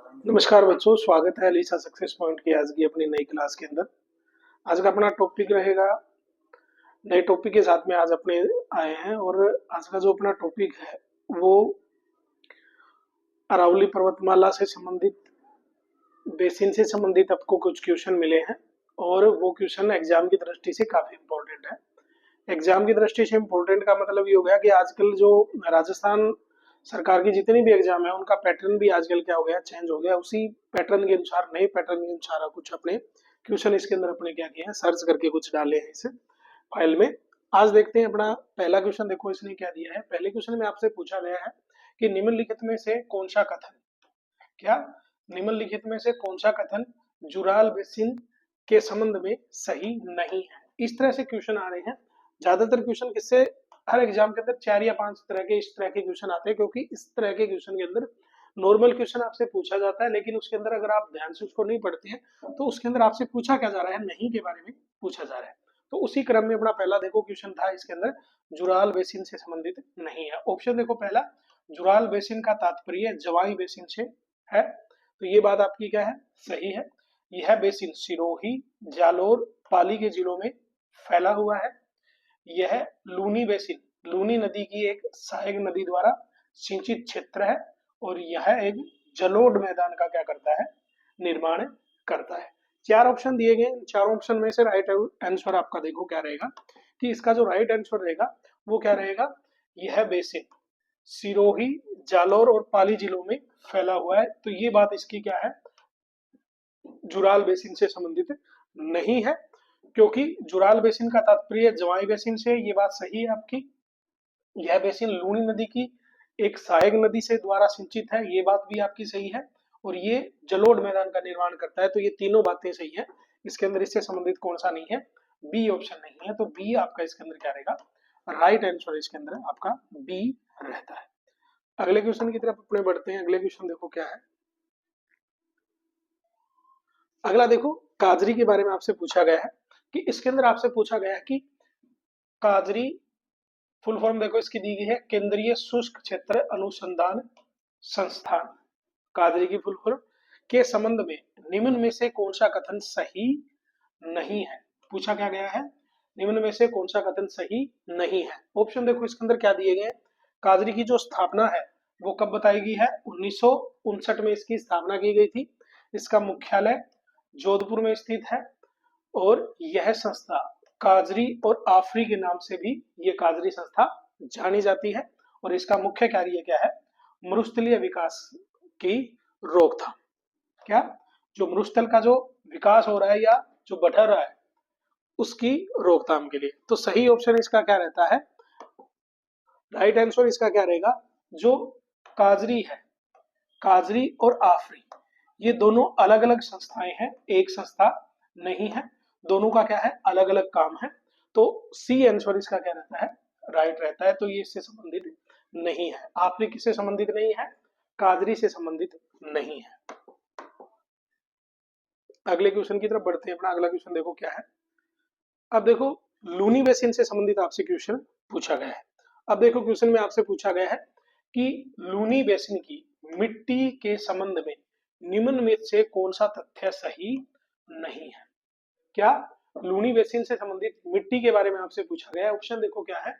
नमस्कार बच्चों, स्वागत है अलीसा सक्सेस पॉइंट की आज की अपनी नई क्लास के अंदर। आज का अपना टॉपिक रहेगा, नए टॉपिक के साथ में आज अपने आए हैं। और आज का जो अपना टॉपिक है वो अरावली पर्वतमाला से संबंधित, बेसिन से संबंधित आपको कुछ क्वेश्चन मिले हैं। और वो क्वेश्चन एग्जाम की दृष्टि से काफी इंपॉर्टेंट है। एग्जाम की दृष्टि से इम्पोर्टेंट का मतलब ये हो गया कि आजकल जो राजस्थान सरकार की जितनी भी एग्जाम है उनका पैटर्न भी आजकल क्या हो गया, चेंज हो गया। उसी पैटर्न के अनुसार, नए पैटर्न के अनुसार कुछ अपने क्वेश्चन इसके अंदर अपने क्या किए हैं, सर्च करके कुछ डाले हैं इस फाइल में। आज देखते हैं अपना पहला क्वेश्चन। देखो इसने क्या दिया है। पहले क्वेश्चन में आपसे पूछा गया है कि निम्नलिखित में से कौन सा कथन, क्या निम्नलिखित में से कौन सा कथन जुराल बेसिन के संबंध में सही नहीं है। इस तरह से क्वेश्चन आ रहे हैं। ज्यादातर क्वेश्चन किससे, हर एग्जाम के अंदर 4 या 5 तरह के इस तरह के क्वेश्चन आते हैं, क्योंकि इस तरह के क्वेश्चन के अंदर नॉर्मल क्वेश्चन आपसे पूछा जाता है, लेकिन उसके अंदर अगर आप ध्यान से उसको नहीं पढ़ते हैं तो उसके अंदर आपसे पूछा क्या जा रहा है, नहीं के बारे में पूछा जा रहा है। तो उसी क्रम में अपना पहला देखो क्वेश्चन था, इसके अंदर जुराल बेसिन से संबंधित नहीं है। ऑप्शन देखो पहला, जुराल बेसिन का तात्पर्य जवाई बेसिन से है, तो ये बात आपकी क्या है, सही है। यह बेसिन सिरोही, जालोर, पाली के जिलों में फैला हुआ है। यह लूनी बेसिन, लूनी नदी की एक सहायक नदी द्वारा सिंचित क्षेत्र है। और यह एक जलोढ़ मैदान का क्या करता है, निर्माण करता है। 4 ऑप्शन दिए गए, इन 4 ऑप्शन में से राइट आंसर आपका देखो क्या रहेगा, कि इसका जो राइट आंसर रहेगा वो क्या रहेगा, यह बेसिन सिरोही, जालौर और पाली जिलों में फैला हुआ है। तो ये बात इसकी क्या है, जुराल बेसिन से संबंधित नहीं है, क्योंकि जुराल बेसिन का तात्पर्य जवाई बेसिन से, ये बात सही है आपकी। यह बेसिन लूनी नदी की एक सहायक नदी से द्वारा सिंचित है, ये बात भी आपकी सही है। और ये जलोढ़ मैदान का निर्माण करता है, तो ये तीनों बातें सही है। इसके अंदर इससे संबंधित कौन सा नहीं है, बी ऑप्शन नहीं है। तो बी आपका इसके अंदर क्या रहेगा, राइट आंसर इसके अंदर आपका बी रहता है। अगले क्वेश्चन की तरफ अपने बढ़ते हैं। अगले क्वेश्चन देखो क्या है। अगला देखो, काजरी के बारे में आपसे पूछा गया है, कि इसके अंदर आपसे पूछा गया है कि काजरी, फुल फॉर्म देखो इसकी दी गई है, केंद्रीय शुष्क क्षेत्र अनुसंधान संस्थान। काजरी की फुल फॉर्म के संबंध में निम्न में से कौन सा कथन सही नहीं है। पूछा क्या गया है, निम्न में से कौन सा कथन सही नहीं है। ऑप्शन देखो इसके अंदर क्या दिए गए। काजरी की जो स्थापना है वो कब बताई गई है, 1959 में इसकी स्थापना की गई थी। इसका मुख्यालय जोधपुर में स्थित है। और यह संस्था काजरी और आफरी के नाम से भी ये काजरी संस्था जानी जाती है। और इसका मुख्य कार्य क्या है, मरुस्थलीय विकास की रोकथाम। क्या, जो मरुस्थल का जो विकास हो रहा है या जो बढ़ रहा है उसकी रोकथाम के लिए। तो सही ऑप्शन इसका क्या रहता है, राइट आंसर इसका क्या रहेगा, जो काजरी है, काजरी और आफरी, ये दोनों अलग अलग संस्थाएं हैं, एक संस्था नहीं है। दोनों का क्या है, अलग अलग काम है। तो सी आंसर इसका क्या रहता है, राइट रहता है। तो ये इससे संबंधित नहीं है। आफरी किससे संबंधित नहीं है, काजरी से संबंधित नहीं है। अगले क्वेश्चन की तरफ बढ़ते हैं। अपना अगला क्वेश्चन देखो क्या है। अब देखो, लूनी बेसिन से संबंधित आपसे क्वेश्चन पूछा गया है। अब देखो क्वेश्चन में आपसे पूछा गया है कि लूनी बेसिन की मिट्टी के संबंध में निम्न में से कौन सा तथ्य सही नहीं है। क्या, लूनी बेसिन से संबंधित मिट्टी के बारे में आपसे पूछा गया है। ऑप्शन देखो क्या है,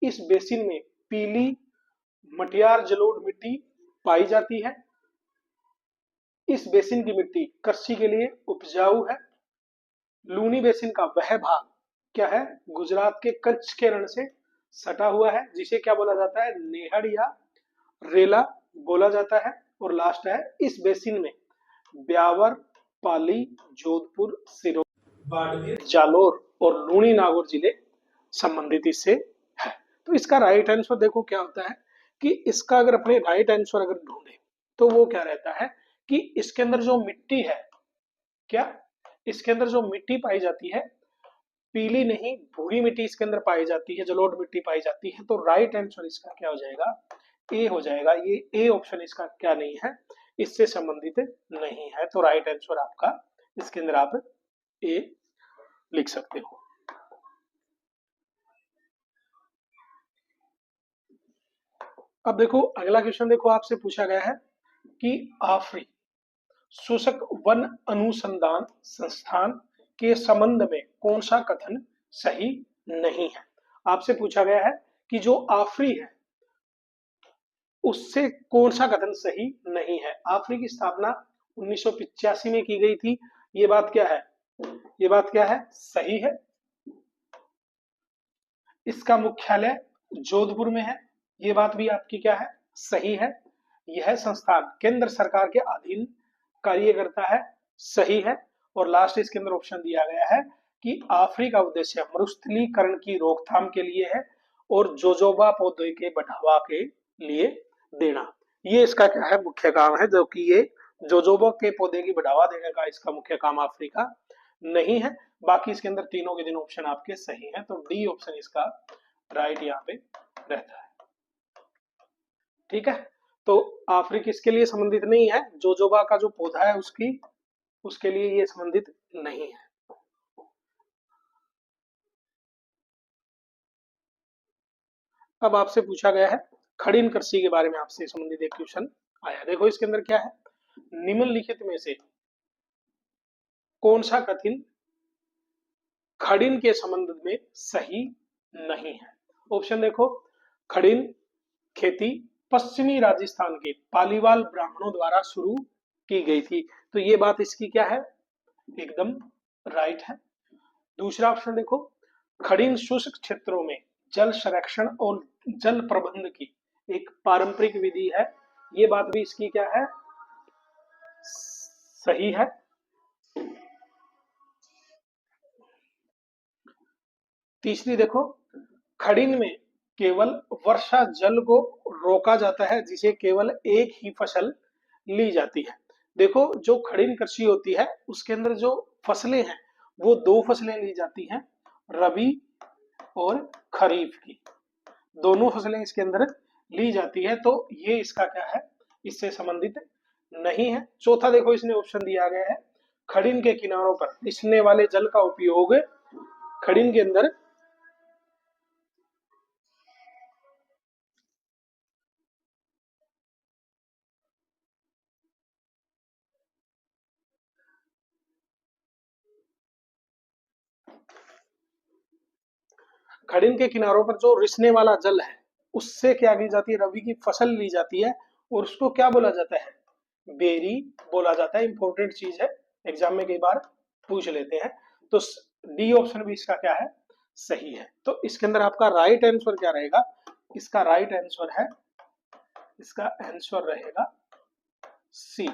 इस बेसिन में पीली मटियार जलोढ़ मिट्टी पाई जाती है। इस बेसिन की मिट्टी कृषि के लिए उपजाऊ है। लूनी बेसिन का वह भाग क्या है, गुजरात के कच्छ के रण से सटा हुआ है, जिसे क्या बोला जाता है, नेहड़ या रेला बोला जाता है। और लास्ट है, इस बेसिन में ब्यावर, पाली, जोधपुर, सिरोही, बाड़मेर, जालोर और लूणी नागौर जिले संबंधित इससे है। तो इसका राइट आंसर देखो क्या होता है, कि इसका अगर अपने राइट आंसर अगर ढूंढे तो वो क्या रहता है, कि इसके अंदर जो मिट्टी है, क्या, इसके अंदर जो मिट्टी पाई जाती है, पीली नहीं भूरी मिट्टी इसके अंदर पाई जाती है, जलोढ़ मिट्टी पाई जाती है। तो राइट आंसर इसका क्या हो जाएगा, ए हो जाएगा। ये ए ऑप्शन इसका क्या नहीं है, इससे संबंधित नहीं है। तो राइट आंसर आपका इसके अंदर आप ए लिख सकते हो। अब देखो अगला क्वेश्चन देखो, आपसे पूछा गया है कि आफरी, शुष्क वन अनुसंधान संस्थान के संबंध में कौन सा कथन सही नहीं है। आपसे पूछा गया है कि जो आफरी है उससे कौन सा कथन सही नहीं है। आफरी की स्थापना 1985 में की गई थी। ये बात क्या है, ये बात क्या है, सही है। इसका मुख्यालय जोधपुर में है। ये बात भी आपकी क्या है, सही है। यह संस्थान केंद्र सरकार के अधीन कार्य करता है, सही है। और लास्ट इसके अंदर ऑप्शन दिया गया है कि आफरी का उद्देश्य मरुस्थलीकरण की रोकथाम के लिए है और जोजोबा पौधे के बढ़ावा के लिए देना। ये इसका क्या है, मुख्य काम है, जो कि ये जोजोबा के पौधे की बढ़ावा देने का इसका मुख्य काम आफरी का नहीं है। बाकी इसके अंदर तीनों के तीनों ऑप्शन आपके सही हैं, तो डी ऑप्शन इसका राइट यहाँ पे रहता है। ठीक है, तो आफरी किसके लिए संबंधित नहीं है, जोजोबा का जो पौधा है उसके लिए ये संबंधित नहीं है। अब आपसे पूछा गया है खड़ीन कृषि के बारे में, आपसे संबंधित एक क्वेश्चन आया। देखो इसके अंदर क्या है, निम्नलिखित में से कौन सा कथन खड़ीन के संबंध में सही नहीं है। ऑप्शन देखो, खड़ीन खेती पश्चिमी राजस्थान के पालीवाल ब्राह्मणों द्वारा शुरू की गई थी, तो ये बात इसकी क्या है, एकदम राइट है। दूसरा ऑप्शन देखो, खड़ीन शुष्क क्षेत्रों में जल संरक्षण और जल प्रबंधन की एक पारंपरिक विधि है, ये बात भी इसकी क्या है, सही है। तीसरी देखो, खड़ीन में केवल वर्षा जल को रोका जाता है, जिसे केवल एक ही फसल ली जाती है। देखो जो खड़ीन कृषि होती है उसके अंदर जो फसलें हैं वो दो फसलें ली जाती हैं, रबी और खरीफ की, दोनों फसलें इसके अंदर ली जाती है, तो ये इसका क्या है, इससे संबंधित नहीं है। चौथा देखो, इसने ऑप्शन दिया गया है खड़ीन के किनारों पर रिसने वाले जल का उपयोग खड़ीन के अंदर खड़ीन के किनारों पर जो रिसने वाला जल है उससे क्या की जाती है, रबी की फसल ली जाती है और उसको क्या बोला जाता है, बेरी बोला जाता है। इंपॉर्टेंट चीज है, एग्जाम में कई बार पूछ लेते हैं। तो डी ऑप्शन भी इसका क्या है, सही है। तो इसके अंदर आपका राइट आंसर क्या रहेगा, इसका राइट आंसर है, इसका आंसर रहेगा सी।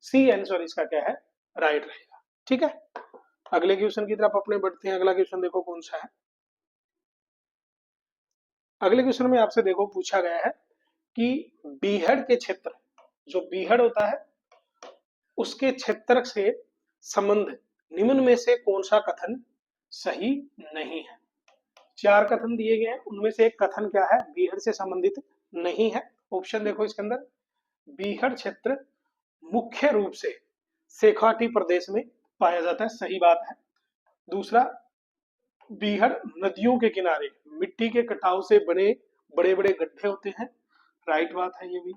सी आंसर इसका क्या है, राइट रहेगा। ठीक है, अगले क्वेश्चन की तरफ अपने बढ़ते हैं। अगला क्वेश्चन देखो कौन सा है। अगले क्वेश्चन में आपसे देखो पूछा गया है कि बीहड़ के क्षेत्र, जो बीहड़ होता है उसके क्षेत्र से संबंध निम्न में से कौन सा कथन सही नहीं है। चार कथन दिए गए हैं, उनमें से एक कथन क्या है, बीहड़ से संबंधित नहीं है। ऑप्शन देखो इसके अंदर, बीहड़ क्षेत्र मुख्य रूप से शेखाटी प्रदेश में पाया जाता है, सही बात है। दूसरा, बीहड़ नदियों के किनारे मिट्टी के कटाव से बने बड़े बड़े गड्ढे होते हैं, राइट बात है ये भी।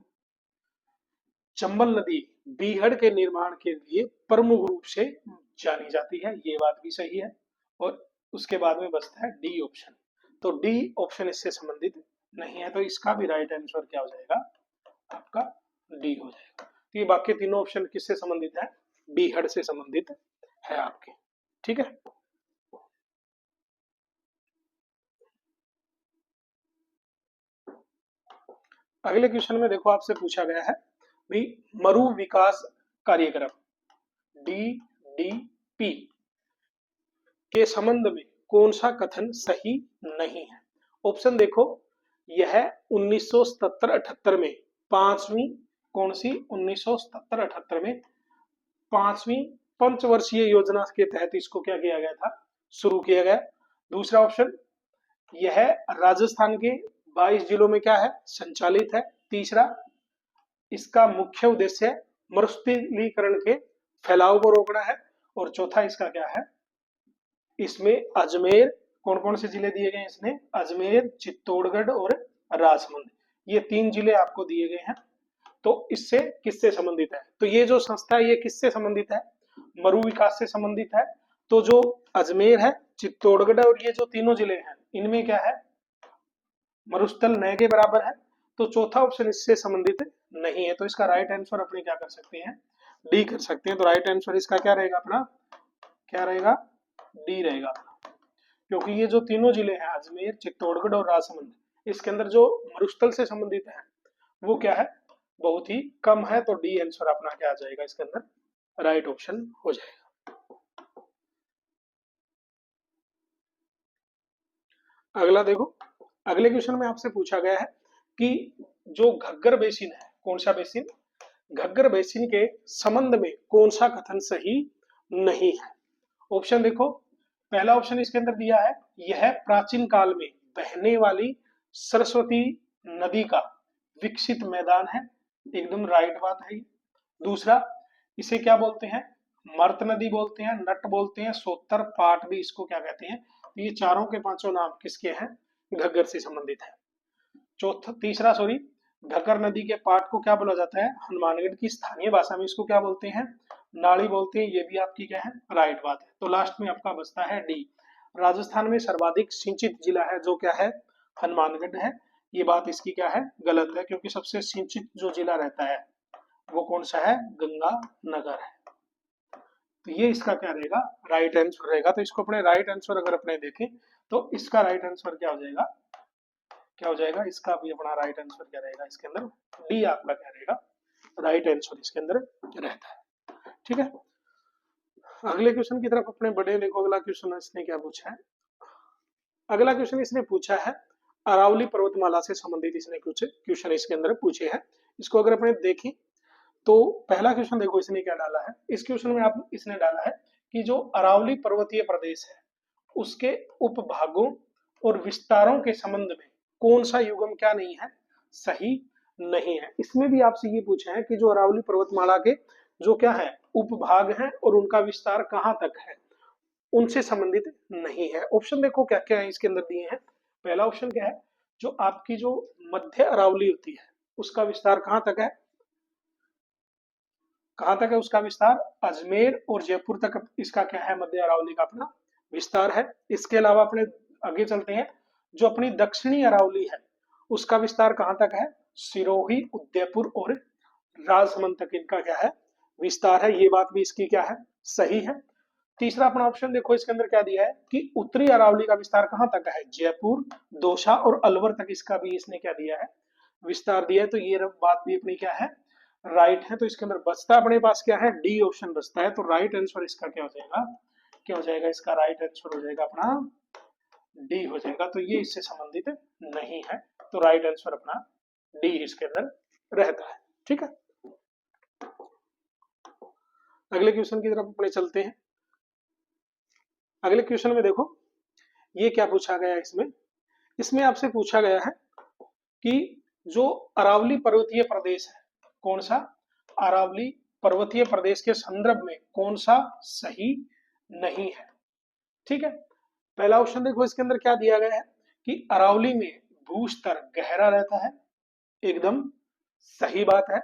चंबल नदी बीहड़ के निर्माण के लिए प्रमुख रूप से जानी जाती है, ये बात भी सही है। और उसके बाद में बचता है डी ऑप्शन, तो डी ऑप्शन इससे संबंधित नहीं है, तो इसका भी राइट आंसर क्या हो जाएगा, आपका डी हो जाएगा। तो ये बाकी तीनों ऑप्शन किससे संबंधित है, बीहड़ से संबंधित है आपके। ठीक है, अगले क्वेश्चन में देखो आपसे पूछा गया है भाई मरु विकास कार्यक्रम DDP के संबंध में कौन सा कथन सही नहीं है। ऑप्शन देखो, यह 1977-78 में पांचवी, कौन सी, 1977-78 में पांचवी पंचवर्षीय योजना के तहत इसको क्या किया गया था, शुरू किया गया। दूसरा ऑप्शन, यह राजस्थान के 22 जिलों में क्या है, संचालित है। तीसरा, इसका मुख्य उद्देश्य मरुस्थलीकरण के फैलाव को रोकना है। और चौथा इसका क्या है, इसमें अजमेर, कौन कौन से जिले दिए गए हैं इसमें, अजमेर, चित्तौड़गढ़ और राजसमंद, ये तीन जिले आपको दिए गए हैं। तो इससे किससे संबंधित है? तो ये जो संस्था है ये किससे संबंधित है? मरु विकास से संबंधित है। तो जो अजमेर है, चित्तौड़गढ़ और ये जो तीनों जिले हैं इनमें क्या है? मरुस्थल न के बराबर है। तो चौथा ऑप्शन इससे संबंधित नहीं है। तो इसका राइट आंसर अपने क्या कर सकते हैं? डी कर सकते हैं। तो राइट आंसर इसका क्या रहेगा अपना? क्या रहेगा? डी रहेगा अपना। क्योंकि ये जो तीनों जिले हैं अजमेर, चित्तौड़गढ़ और राजसमंद, इसके अंदर जो मरुस्थल से संबंधित है वो क्या है? बहुत ही कम है। तो डी आंसर अपना क्या आ जाएगा इसके अंदर? राइट ऑप्शन हो जाएगा। अगला देखो, अगले क्वेश्चन में आपसे पूछा गया है कि जो घग्गर बेसिन है, कौन सा बेसिन? घग्गर बेसिन के संबंध में कौन सा कथन सही नहीं है? ऑप्शन देखो, पहला ऑप्शन इसके अंदर दिया है, यह प्राचीन काल में बहने वाली सरस्वती नदी का विकसित मैदान है। एकदम राइट बात है। दूसरा, इसे क्या बोलते हैं? मर्त नदी बोलते हैं, नट बोलते हैं, सोतर, पाट भी इसको क्या कहते हैं? ये चारों के पांचों नाम किसके हैं? घग्गर से संबंधित है। चौथा, तीसरा सॉरी, घग्गर नदी के पाट को क्या बोला जाता है? हनुमानगढ़ की स्थानीय भाषा में इसको क्या बोलते हैं? नाली बोलते हैं। ये भी आपकी क्या है? राइट बात है। तो लास्ट में आपका बचता है डी। राजस्थान में सर्वाधिक सिंचित जिला है जो क्या है? हनुमानगढ़ है। ये बात इसकी क्या है? गलत है, क्योंकि सबसे सिंचित जो जिला रहता है वो कौन सा है? गंगानगर है। तो ये इसका क्या रहेगा? राइट आंसर रहेगा। तो इसको अपने राइट आंसर अगर अपने देखें तो इसका राइट आंसर क्या हो जाएगा? क्या हो जाएगा? इसका भी अपना राइट आंसर क्या रहेगा इसके अंदर? डी आपका क्या रहेगा? राइट आंसर इसके अंदर रहता है। ठीक है, अगले क्वेश्चन की तरफ अपने बढ़े। देखो अगला क्वेश्चन इसने क्या पूछा है। अगला क्वेश्चन इसने पूछा है अरावली पर्वतमाला से संबंधित इसने कुछ क्वेश्चन इसके अंदर पूछे हैं। इसको अगर अपने देखें तो पहला क्वेश्चन देखो इसने क्या डाला है। इस क्वेश्चन में आप इसने डाला है कि जो अरावली पर्वतीय प्रदेश है उसके उपभागों और विस्तारों के संबंध में कौन सा युग्म क्या नहीं है? सही नहीं है। इसमें भी आपसे ये पूछा है कि जो अरावली पर्वतमाला के जो क्या है उपभाग हैं और उनका विस्तार कहां तक है, उनसे संबंधित नहीं है। ऑप्शन देखो क्या क्या है इसके अंदर दिए हैं। पहला ऑप्शन क्या है? जो आपकी जो मध्य अरावली होती है उसका विस्तार कहां तक है? कहां तक है उसका विस्तार? अजमेर और जयपुर तक इसका क्या है? मध्य अरावली का अपना विस्तार है। इसके अलावा अपने आगे चलते हैं, जो अपनी दक्षिणी अरावली है उसका विस्तार कहां तक है? सिरोही, उदयपुर और राजसमंद तक इनका क्या है? विस्तार है। ये बात भी इसकी क्या है? सही है। तीसरा अपना ऑप्शन देखो इसके अंदर क्या दिया है कि उत्तरी अरावली का विस्तार कहां तक है? जयपुर, दौसा और अलवर तक इसका भी इसने क्या दिया है? विस्तार दिया है। तो ये बात भी अपनी क्या है? राइट है। तो इसके अंदर बचता अपने पास क्या है? डी ऑप्शन बचता है। तो राइट आंसर इसका क्या हो जाएगा? क्या हो जाएगा? इसका राइट आंसर हो जाएगा अपना डी हो जाएगा। तो ये इससे संबंधित नहीं है। तो राइट आंसर अपना डी इसके अंदर रहता है। ठीक है, अगले क्वेश्चन की तरफ अपने चलते हैं। अगले क्वेश्चन में देखो ये क्या पूछा गया है। इसमें आपसे पूछा गया है कि जो अरावली पर्वतीय प्रदेश है, कौन सा? अरावली पर्वतीय प्रदेश के संदर्भ में कौन सा सही नहीं है? ठीक है, पहला ऑप्शन देखो इसके अंदर क्या दिया गया है कि अरावली में भूस्तर गहरा रहता है। एकदम सही बात है।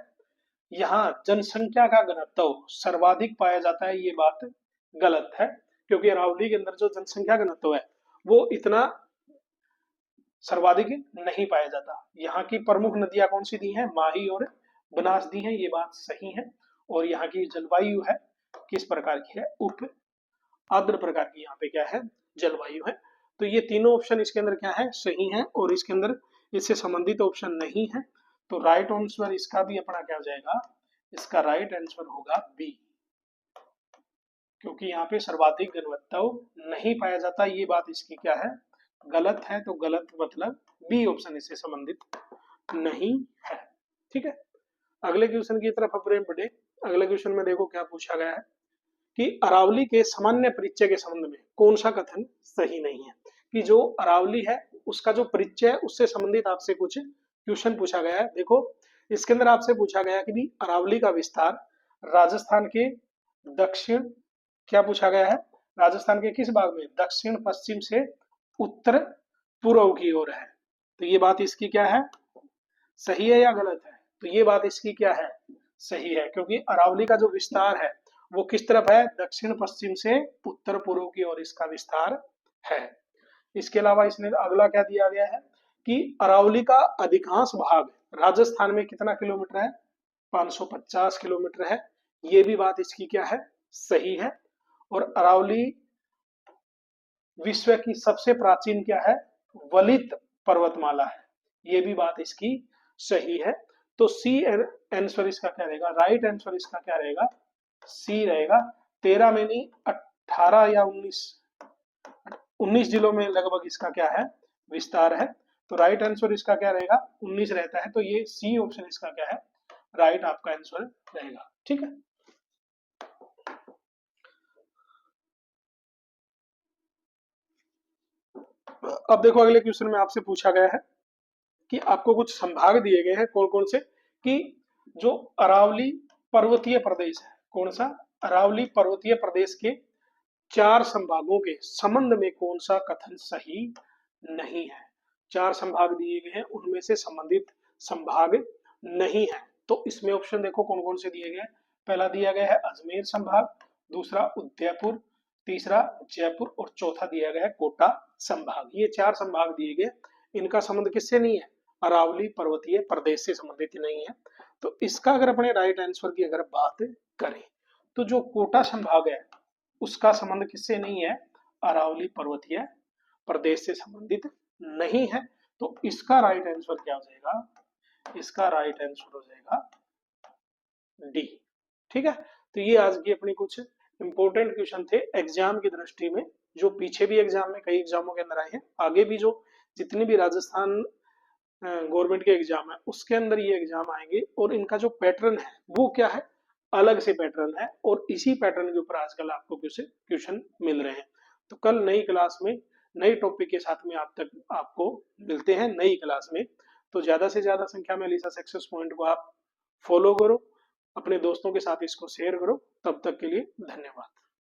यहाँ जनसंख्या का घनत्व सर्वाधिक पाया जाता है। ये बात गलत है, क्योंकि अरावली के अंदर जो जनसंख्या घनत्व है वो इतना सर्वाधिक नहीं पाया जाता। यहाँ की प्रमुख नदियां कौन सी दी हैं? माही और बनास दी हैं। ये बात सही है। और यहाँ की जलवायु है किस प्रकार की है? उप आर्द्र प्रकार की यहाँ पे क्या है? जलवायु है। तो ये तीनों ऑप्शन इसके अंदर क्या है? सही है। और इसके अंदर इससे संबंधित ऑप्शन नहीं है। तो राइट आंसर इसका भी अपना क्या हो जाएगा? इसका राइट आंसर होगा बी, क्योंकि यहाँ पे सर्वाधिक घनत्व नहीं पाया जाता। ये बात इसकी क्या है? गलत है। तो गलत मतलब बी ऑप्शन इससे संबंधित नहीं है। ठीक है, अगले क्वेश्चन की तरफ अपने बढ़े। अगले क्वेश्चन में देखो क्या पूछा गया है कि अरावली के सामान्य परिचय के संबंध में कौन सा कथन सही नहीं है? कि जो अरावली है उसका जो परिचय है उससे संबंधित आपसे कुछ क्वेश्चन पूछा गया है। देखो इसके अंदर आपसे पूछा गया कि अरावली का विस्तार राजस्थान के दक्षिण, क्या पूछा गया है? राजस्थान के किस भाग में? दक्षिण पश्चिम से उत्तर पूर्व की ओर है। तो ये बात इसकी क्या है? सही है या गलत है? तो ये बात इसकी क्या है, सही है, क्योंकि अरावली का जो विस्तार है वो किस तरफ है, दक्षिण पश्चिम से उत्तर पूर्व की ओर इसका विस्तार है। इसके अलावा इसने अगला क्या दिया गया है कि अरावली का अधिकांश भाग राजस्थान में कितना किलोमीटर है, 550 किलोमीटर है। ये भी बात इसकी क्या है, सही है। और अरावली विश्व की सबसे प्राचीन क्या है, वलित पर्वतमाला है। ये भी बात इसकी सही है। तो सी आंसर इसका क्या रहेगा, राइट आंसर इसका क्या रहेगा, सी रहेगा। 13 में नहीं, 18 या 19 जिलों में लगभग इसका क्या है, विस्तार है। तो राइट आंसर इसका क्या रहेगा, 19 रहता है। तो ये सी ऑप्शन इसका क्या है, राइट आपका आंसर रहेगा। ठीक है। अब देखो अगले क्वेश्चन में आपसे पूछा गया है कि आपको कुछ संभाग दिए गए हैं, कौन कौन से, कि जो अरावली पर्वतीय प्रदेश है, कौन सा, अरावली पर्वतीय प्रदेश के 4 संभागों के संबंध में कौन सा कथन सही नहीं है। 4 संभाग दिए गए हैं, उनमें से संबंधित संभाग नहीं है। तो इसमें ऑप्शन देखो कौन कौन से दिए गए हैं। पहला दिया गया है अजमेर संभाग, दूसरा उदयपुर, तीसरा जयपुर और चौथा दिया गया है कोटा संभाग। ये 4 संभाग दिए गए, इनका संबंध किससे नहीं है, अरावली पर्वतीय प्रदेश से संबंधित नहीं है। तो इसका अगर अपने राइट आंसर की अगर बात करें तो जो कोटा संभाग है उसका संबंध किससे नहीं है, अरावली पर्वतीय प्रदेश से संबंधित नहीं है। तो इसका राइट आंसर क्या हो जाएगा, इसका राइट आंसर हो जाएगा डी। ठीक है। तो ये आज की अपनी कुछ इंपॉर्टेंट क्वेश्चन थे एग्जाम की दृष्टि में, जो पीछे भी एग्जाम में कई एग्जामों के अंदर आए हैं, आगे भी जो जितनी भी राजस्थान गवर्नमेंट के एग्जाम है उसके अंदर ये एग्जाम आएंगे। और इनका जो पैटर्न है वो क्या है, अलग से पैटर्न है, और इसी पैटर्न के ऊपर आजकल आपको क्वेश्चन मिल रहे हैं। तो कल नई क्लास में नई टॉपिक के साथ में आप तक आपको मिलते हैं नई क्लास में। तो ज्यादा से ज्यादा संख्या में एलिसा सक्सेस पॉइंट को आप फॉलो करो, अपने दोस्तों के साथ इसको शेयर करो। तब तक के लिए धन्यवाद।